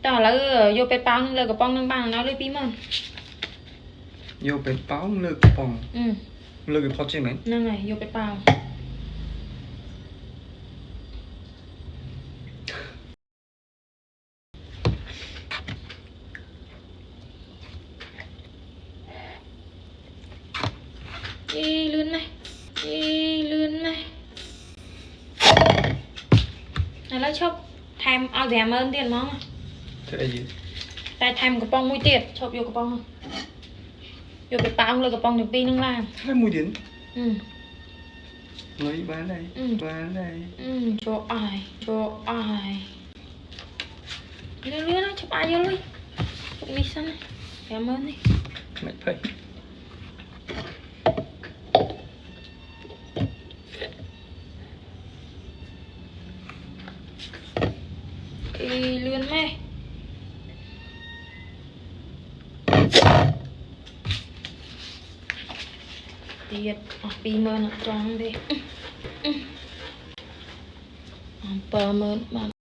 ต่อแล้วvôไปเป้านึงเลยกระป๋องนึงบ้างnóเลยปีมัน vôไปเป้าเลิกปองเลิกพอใช่ไหมนั่นไงvôไปเป้าลื่นไหมลื่นไหมแล้วชอบทำเอาแหวนมาเตียนมั้งแต่ทำกระป๋องมุ้ยเตียดชอบโยกระป๋องโยไปเป้าเลยกระป๋องหนึ่งปีนึงล่างถ้ามุ้ยเตียนเลยบ้านไหนบ้านไหนโชว์อายโชว์อายเรื่อยๆนะชอบอายเยอะเลยพวกนี้สั้นแหวนมานี่ไม่ไปเลื่อนไหมเตียดปีเมินจังดิเปิดเมินมา